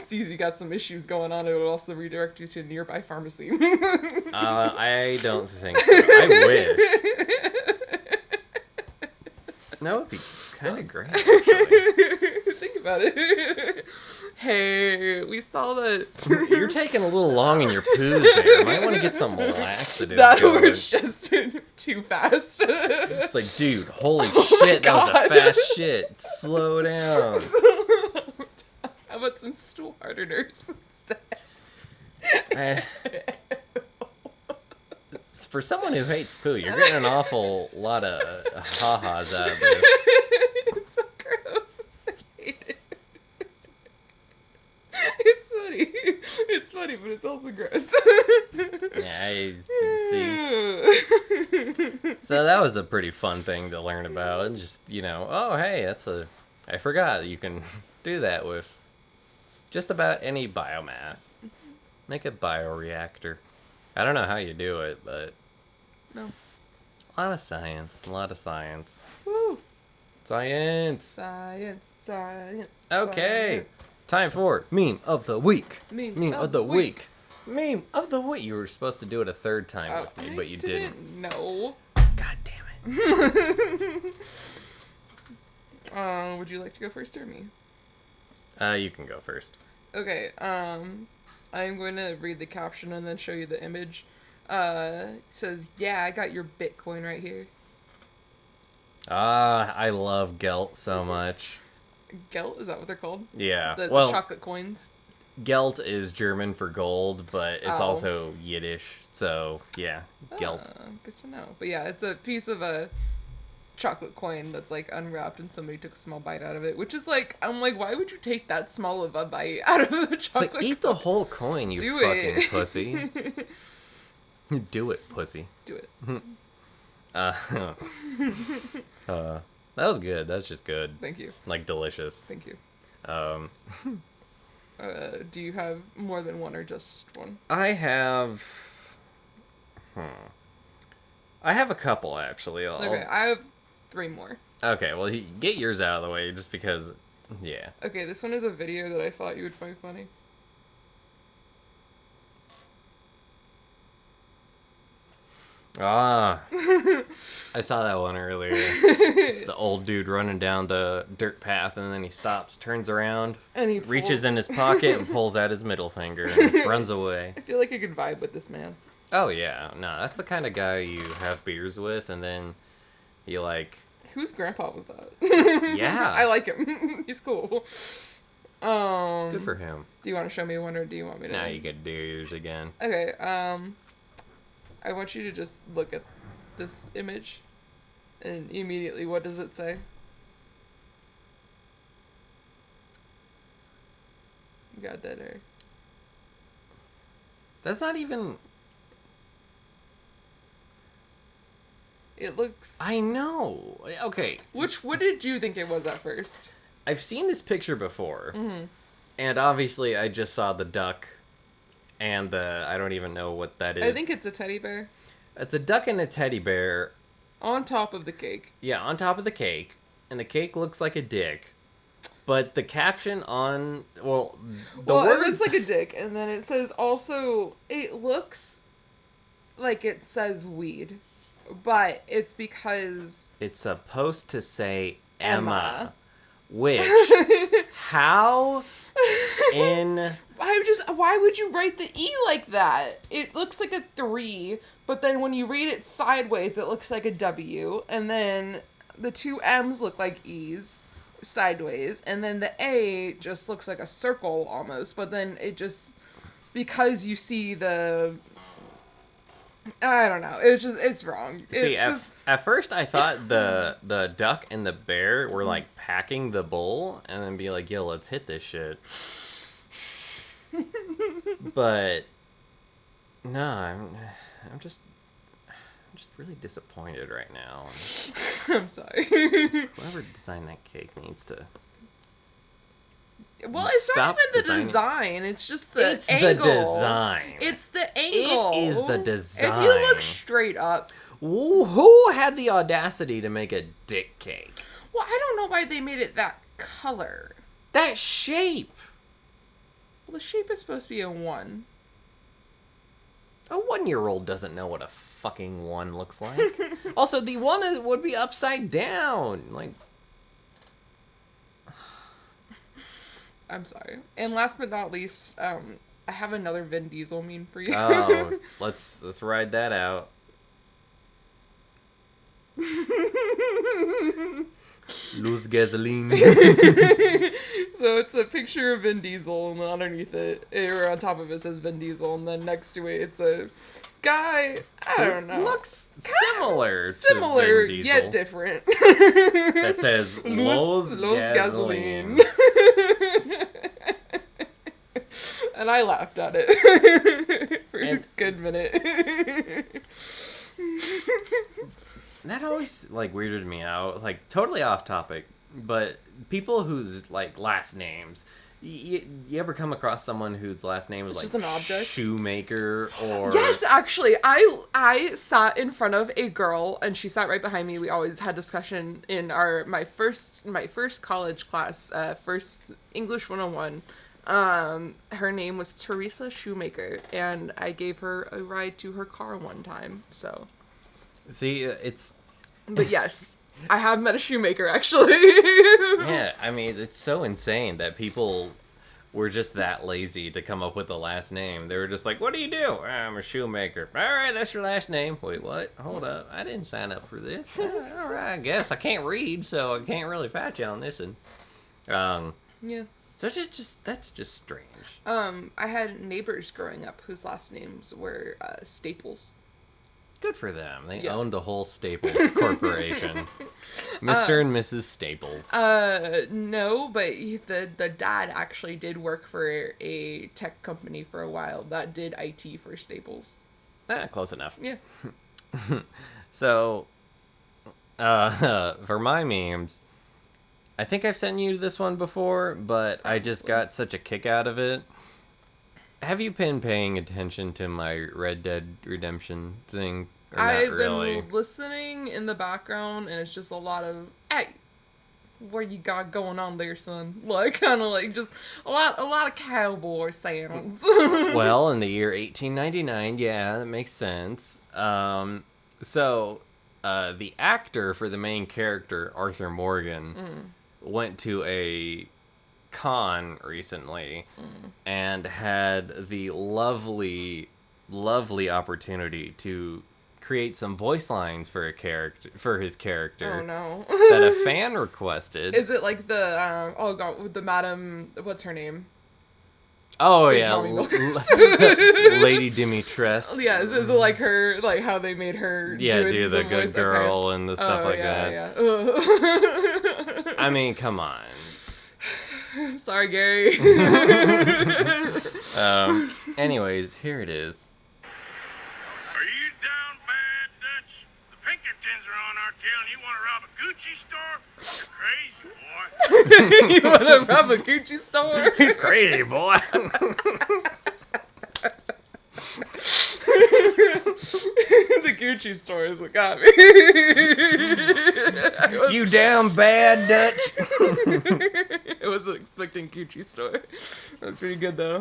sees you got some issues going on, it will also redirect you to a nearby pharmacy. I don't think so. I wish. That would be kind of great, actually. Think about it. Hey, we saw that. You're taking a little long in your poos there. Might want to get some laxatives That going. was just too fast. It's like, dude, holy shit, that was a fast shit. Slow down. How about some stool hardeners instead? For someone who hates poo, you're getting an awful lot of ha-has out of this. It's so gross. I hate it. It's funny. It's funny, but it's also gross. Yeah, see. So that was a pretty fun thing to learn about. And just, oh, hey, I forgot you can do that with just about any biomass. Make a bioreactor. I don't know how you do it, but... No. A lot of science. Woo! Science! Science. Okay. Science. Time for Meme of the Week. Meme of the week. Meme of the what? You were supposed to do it a third time with me, but you didn't. No. God damn it. Would you like to go first or me? You can go first. Okay, I'm going to read the caption and then show you the image. It says, yeah, I got your Bitcoin right here. I love Gelt so much. Gelt? Is that what they're called? Yeah. The chocolate coins? Gelt is German for gold, but it's also Yiddish, so yeah, Gelt. Good to know. But yeah, it's a piece of a chocolate coin that's like unwrapped and somebody took a small bite out of it, which is like, I'm like, why would you take that small of a bite out of the chocolate It's like, eat the whole coin, you fucking pussy. Do it, pussy. Do it. That was good. That's just good. Thank you. Like, delicious. Thank you. Do you have more than one or just one? I have a couple, actually. Okay, I have 3 more. Okay, well, get yours out of the way, just because, yeah. Okay, this one is a video that I thought you would find funny. I saw that one earlier. The old dude running down the dirt path, and then he stops, turns around, and he reaches in his pocket and pulls out his middle finger and runs away. I feel like I could vibe with this man. Oh, yeah. No, that's the kind of guy you have beers with, and then you like... Whose grandpa was that? Yeah. I like him. He's cool. Good for him. Do you want to show me one, or do you want me to... Now you get to do yours again. Okay, I want you to just look at this image, and immediately, what does it say? You got dead air. That's not even... It looks... I know. Okay. What did you think it was at first? I've seen this picture before. Mm-hmm. And obviously I just saw the duck and I don't even know what that is. I think it's a teddy bear. It's a duck and a teddy bear. On top of the cake. Yeah, on top of the cake. And the cake looks like a dick. But the caption on... Well, it looks like a dick. And then it says also... It looks like it says weed. But it's because... It's supposed to say Emma. Which... How in... Why would you write the E like that? It looks like a 3, but then when you read it sideways, it looks like a W. And then the 2 M's look like E's sideways. And then the A just looks like a circle almost. But then it just... Because you see the... I don't know. It's wrong. See, at first I thought the duck and the bear were like packing the bull and then be like, yo, let's hit this shit. But no, I'm just really disappointed right now. I'm sorry. Whoever designed that cake needs to... Well, it's not even the design. It's just the angle. It's the design. It's the angle. It is the design. If you look straight up. Who had the audacity to make a dick cake? Well, I don't know why they made it that color. That shape. Well, the shape is supposed to be a 1. A 1-year-old doesn't know what a fucking 1 looks like. Also, the 1 would be upside down. Like... I'm sorry. And last but not least, I have another Vin Diesel meme for you. Oh, let's ride that out. Lose gasoline. So it's a picture of Vin Diesel, and then underneath it, or on top of it says Vin Diesel, and then next to it, it's a guy, I don't know. Looks similar to Vin Diesel. Yet different. That says Los gasoline. And I laughed at it for a good minute. That always, like, weirded me out. Like, totally off topic, but people whose, like, last names... You ever come across someone whose last name is like just an object? Shoemaker or... Yes, actually. I sat in front of a girl, and she sat right behind me. We always had discussion in my first college class, first English 101. Her name was Teresa Shoemaker, and I gave her a ride to her car one time, so. See, it's... But yes, I have met a shoemaker, actually. Yeah, I mean, it's so insane that people were just that lazy to come up with the last name. They were just like, what do you do? I'm a shoemaker. All right, that's your last name. Wait, what? Hold up. I didn't sign up for this. All right, I guess. I can't read, so I can't really fight you on this one. Yeah. So that's just strange. I had neighbors growing up whose last names were Staples. Good for them. They Yeah. owned the whole Staples Corporation. Mr. and Mrs. Staples. No, but the dad actually did work for a tech company for a while that did IT for Staples. Close enough. Yeah. So, for my memes, I think I've sent you this one before, but I just got such a kick out of it. Have you been paying attention to my Red Dead Redemption thing? Or I've not really? been listening in the background, and it's just a lot of, hey, what you got going on there, son? Like, kind of like just a lot of cowboy sounds. Well, in the year 1899, yeah, that makes sense. So, the actor for the main character, Arthur Morgan, went to a con recently and had the lovely opportunity to create some voice lines for his character Oh no. that a fan requested. Is it like the oh god, with the madam, what's her name? Oh Big yeah, Tommy Milkers. Lady Dimitress. Yeah, is it like her, like how they made her Do the good voice? girl Okay. and the stuff like that. Yeah. I mean, come on. Sorry, Gary. Anyways, here it is. Are you down bad, Dutch? The Pinkertons are on our tail and you want to rob a Gucci store? You're crazy, boy. You want to rob a Gucci store? Crazy boy. The Gucci store is what got me. You down bad, Dutch. I wasn't expecting Gucci store. That's pretty good though.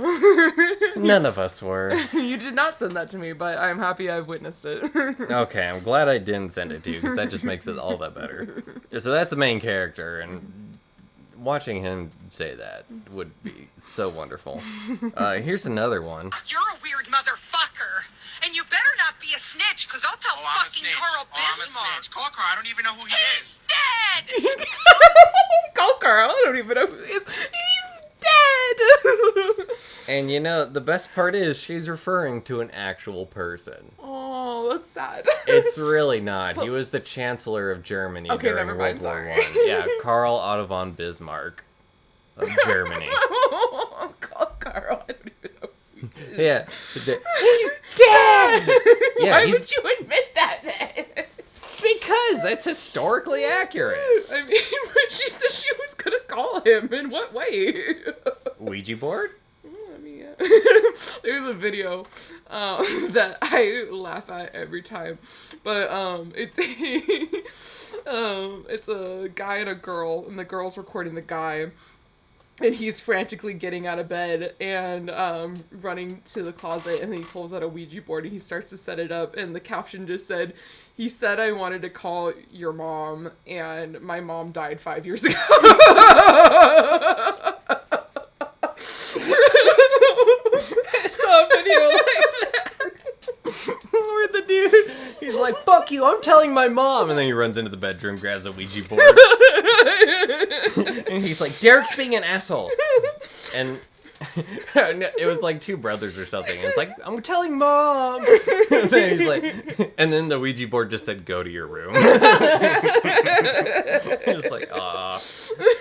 None of us were. You did not send that to me, but I'm happy I've witnessed it. Okay, I'm glad I didn't send it to you because that just makes it all that better. So that's the main character, and watching him say that would be so wonderful. Here's another one. You're a weird motherfucker. And you better not be a snitch, because I'll tell fucking Carl Bismarck. Call Carl. I don't even know who he He's dead! Call Carl. I don't even know who he is. He's dead. And you know, the best part is she's referring to an actual person. Oh, that's sad. It's really not. He was the Chancellor of Germany Okay, during never World mind, War sorry. I. Yeah, Karl Otto von Bismarck of Germany. Call Carl. I don't even know. Yeah. He's dead! Yeah, Why would you admit that, then? Because that's historically accurate. I mean, but she said she was gonna call him. In what way? Ouija board? I mean, yeah. There's a video that I laugh at every time, but it's a guy and a girl, and the girl's recording the guy. And he's frantically getting out of bed and running to the closet, and then he pulls out a Ouija board and he starts to set it up, and the caption just said, "He said I wanted to call your mom, and my mom died 5 years ago." I saw a video like that. Where the dude, he's like, "Fuck you, I'm telling my mom." And then he runs into the bedroom, grabs a Ouija board. And he's like, "Derek's being an asshole." And it was like two brothers or something. And it's like, "I'm telling mom." And then he's like, and then the Ouija board just said, "Go to your room." It's like, aw,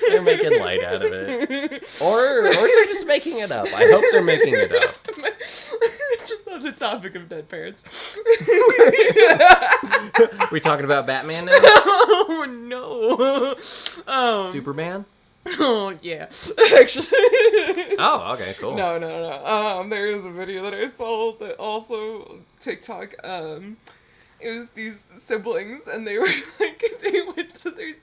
they're making light out of it. Or they're just making it up. I hope they're making it up. Just on the topic of dead parents. We talking about Batman now? Oh no. Superman? Oh yeah. Actually. Oh, okay, cool. No. There is a video that I saw that also TikTok. It was these siblings, and they were like, they went to their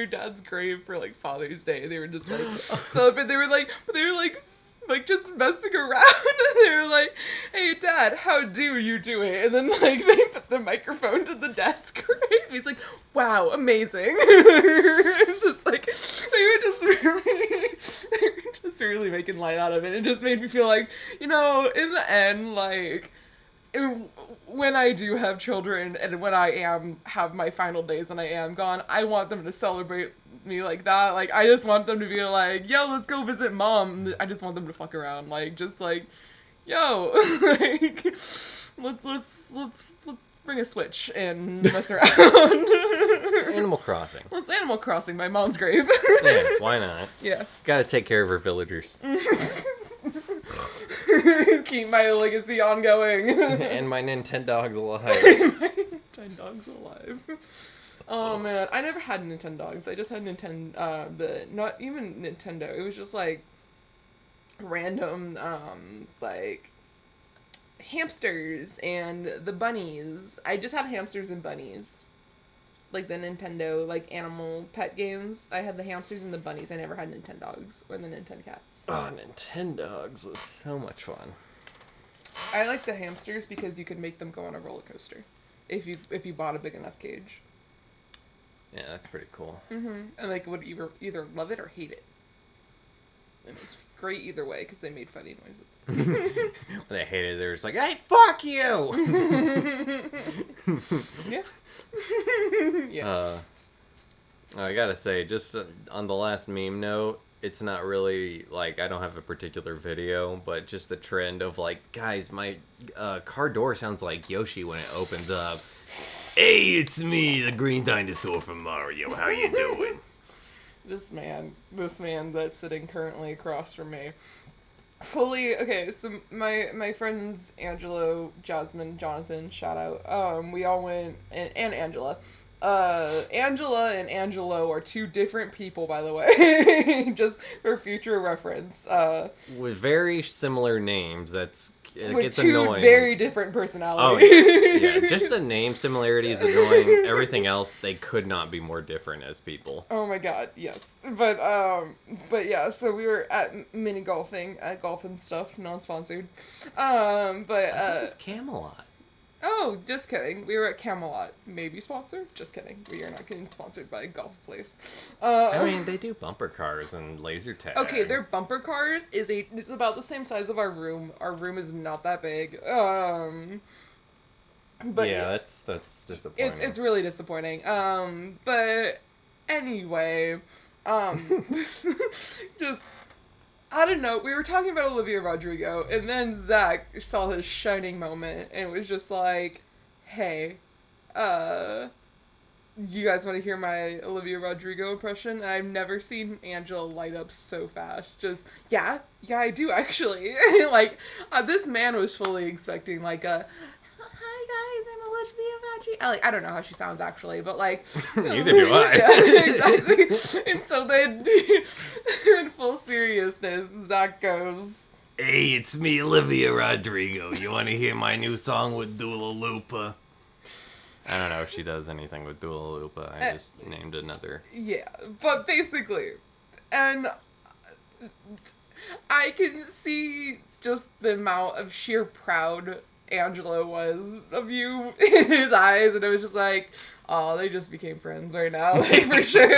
dad's grave for like Father's Day. They were just like celebrate. They were like like, just messing around. And they were like, hey, Dad, how do you do it? And then, like, they put the microphone to the dad's grave. He's like, wow, amazing. Just, like, they were just really making light out of it. It just made me feel like, you know, in the end, like, when I do have children and when I have my final days and I am gone, I want them to celebrate me like that. Like, I just want them to be like, yo, let's go visit Mom. I just want them to fuck around. Like, just like, yo, like, let's bring a Switch and mess around. It's Animal Crossing. Well, it's Animal Crossing, my mom's grave. Yeah, why not? Yeah. Gotta take care of her villagers. Keep my legacy ongoing. And my Nintendogs alive. My Nintendogs alive. Oh man, I never had Nintendogs. I just had not even Nintendo. It was just like random, like hamsters and the bunnies. I just had hamsters and bunnies. Like the Nintendo, like animal pet games. I had the hamsters and the bunnies. I never had Nintendogs or the Nintendo cats. Oh, Nintendogs was so much fun. I like the hamsters because you could make them go on a roller coaster if you bought a big enough cage. Yeah, that's pretty cool. Mm-hmm. And like would either love it or hate it. It was great either way because they made funny noises. When they hated it, they were just like, "Hey, fuck you!" Yeah. Yeah. I gotta say, just on the last meme note, it's not really, like, I don't have a particular video, but just the trend of, like, guys, my car door sounds like Yoshi when it opens up. Hey, it's me, the green dinosaur from Mario. How you doing? This man that's sitting currently across from me. Okay, so my friends Angelo, Jasmine, Jonathan, shout out. We all went, and Angela. Angela and Angelo are two different people, by the way. Just for future reference. With very similar names, it with gets two annoying. very different personalities. Oh, yeah. Yeah, just the name similarity is annoying. Everything else, they could not be more different as people. Oh my god, yes. But yeah, so we were at mini golfing, at Golf and Stuff, non-sponsored. It was Camelot. Oh, just kidding. We were at Camelot. Maybe sponsored? Just kidding. We are not getting sponsored by a golf place. I mean, they do bumper cars and laser tag. Okay, their bumper cars is about the same size of our room. Our room is not that big. But yeah, that's disappointing. It's really disappointing. But anyway, just I don't know. We were talking about Olivia Rodrigo, and then Zach saw his shining moment, and was just like, "Hey, you guys want to hear my Olivia Rodrigo impression?" And I've never seen Angela light up so fast. Just yeah, I do actually. Like this man was fully expecting like a. Hi guys, I'm Olivia Rodrigo. Like, I don't know how she sounds actually, but like neither do I. Yeah, exactly. And so then, in full seriousness, Zach goes, "Hey, it's me, Olivia Rodrigo. You want to hear my new song with Dua Lipa?" I don't know if she does anything with Dua Lipa. I just named another. Yeah, but basically, and I can see just the amount of sheer proud Angelo was of you in his eyes, and it was just like, oh, they just became friends right now, like, for sure.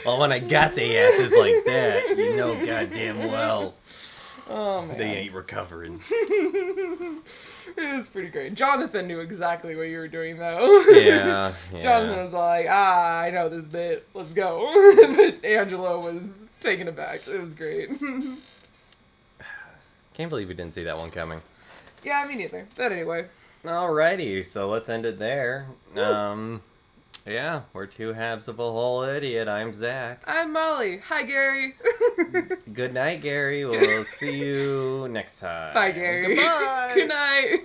Well, when I got the asses like that, you know goddamn well. Oh man, they ain't recovering. It was pretty great. Jonathan knew exactly what you were doing, though. Yeah. Jonathan was like, I know this bit, let's go. But Angelo was taken aback. It was great. Can't believe we didn't see that one coming. Yeah, me neither. But anyway. Alrighty, so let's end it there. Yeah, we're two halves of a whole idiot. I'm Zach. I'm Molly. Hi, Gary. Good night, Gary. We'll see you next time. Bye, Gary. Goodbye. Good night.